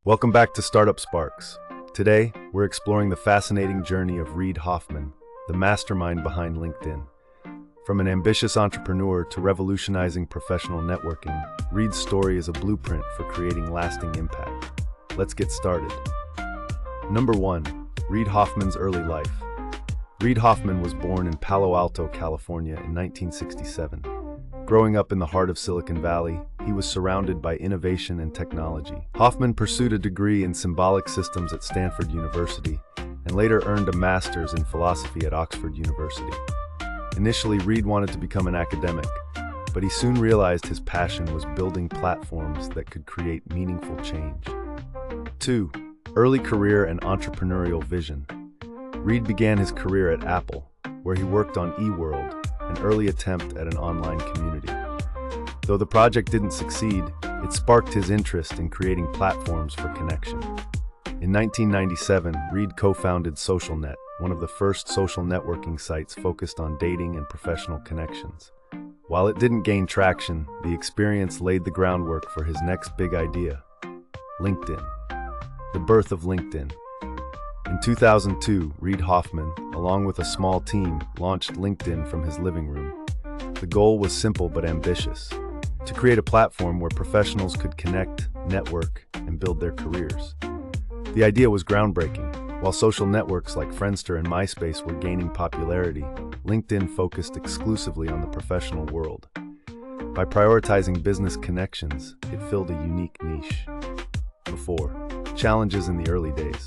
Welcome back to Startup Sparks. Today, we're exploring the fascinating journey of Reid Hoffman, the mastermind behind LinkedIn. From an ambitious entrepreneur to revolutionizing professional networking, Reid's story is a blueprint for creating lasting impact. Let's get started. Number 1. Reid Hoffman's early life. Reid Hoffman was born in Palo Alto, California in 1967. Growing up in the heart of Silicon Valley, he was surrounded by innovation and technology. Hoffman pursued a degree in symbolic systems at Stanford University and later earned a master's in philosophy at Oxford University. Initially, Reid wanted to become an academic, but he soon realized his passion was building platforms that could create meaningful change. 2. Early career and entrepreneurial vision. Reid began his career at Apple, where he worked on eWorld, an early attempt at an online community. Though the project didn't succeed, it sparked his interest in creating platforms for connection. In 1997, Reid co-founded SocialNet, one of the first social networking sites focused on dating and professional connections. While it didn't gain traction, the experience laid the groundwork for his next big idea, LinkedIn. The birth of LinkedIn. In 2002, Reid Hoffman, along with a small team, launched LinkedIn from his living room. The goal was simple but ambitious: to create a platform where professionals could connect, network, and build their careers. The idea was groundbreaking. While social networks like Friendster and MySpace were gaining popularity, LinkedIn focused exclusively on the professional world. By prioritizing business connections, it filled a unique niche. 4. Challenges in the early days.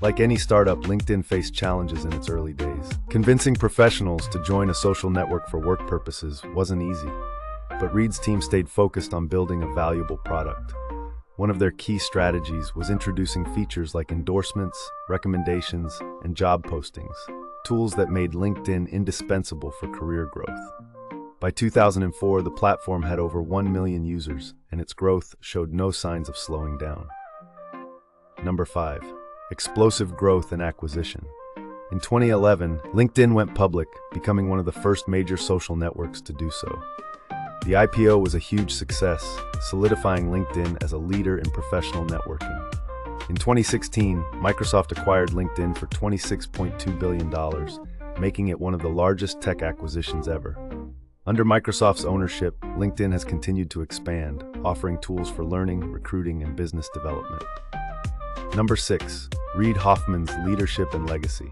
Like any startup, LinkedIn faced challenges in its early days. Convincing professionals to join a social network for work purposes wasn't easy, but Reid's team stayed focused on building a valuable product. One of their key strategies was introducing features like endorsements, recommendations, and job postings, tools that made LinkedIn indispensable for career growth. By 2004, the platform had over 1 million users, and its growth showed no signs of slowing down. Number 5. Explosive growth and acquisition. In 2011, LinkedIn went public, becoming one of the first major social networks to do so. The IPO was a huge success, solidifying LinkedIn as a leader in professional networking. In 2016, Microsoft acquired LinkedIn for $26.2 billion, making it one of the largest tech acquisitions ever. Under Microsoft's ownership, LinkedIn has continued to expand, offering tools for learning, recruiting, and business development. Number 6. Reid Hoffman's leadership and legacy.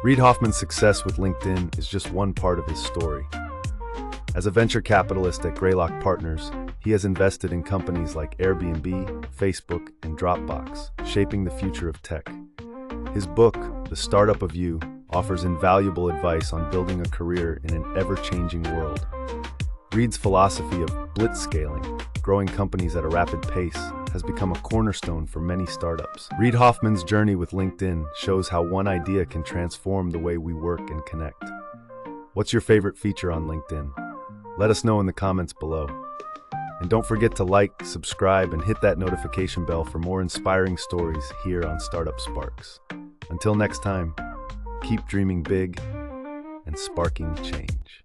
Reid Hoffman's success with LinkedIn is just one part of his story. As a venture capitalist at Greylock Partners, he has invested in companies like Airbnb, Facebook, and Dropbox, shaping the future of tech. His book, The Startup of You, offers invaluable advice on building a career in an ever-changing world. Reid's philosophy of blitzscaling, growing companies at a rapid pace, has become a cornerstone for many startups. Reid Hoffman's journey with LinkedIn shows how one idea can transform the way we work and connect. What's your favorite feature on LinkedIn? Let us know in the comments below. And don't forget to like, subscribe, and hit that notification bell for more inspiring stories here on Startup Sparks. Until next time, keep dreaming big and sparking change.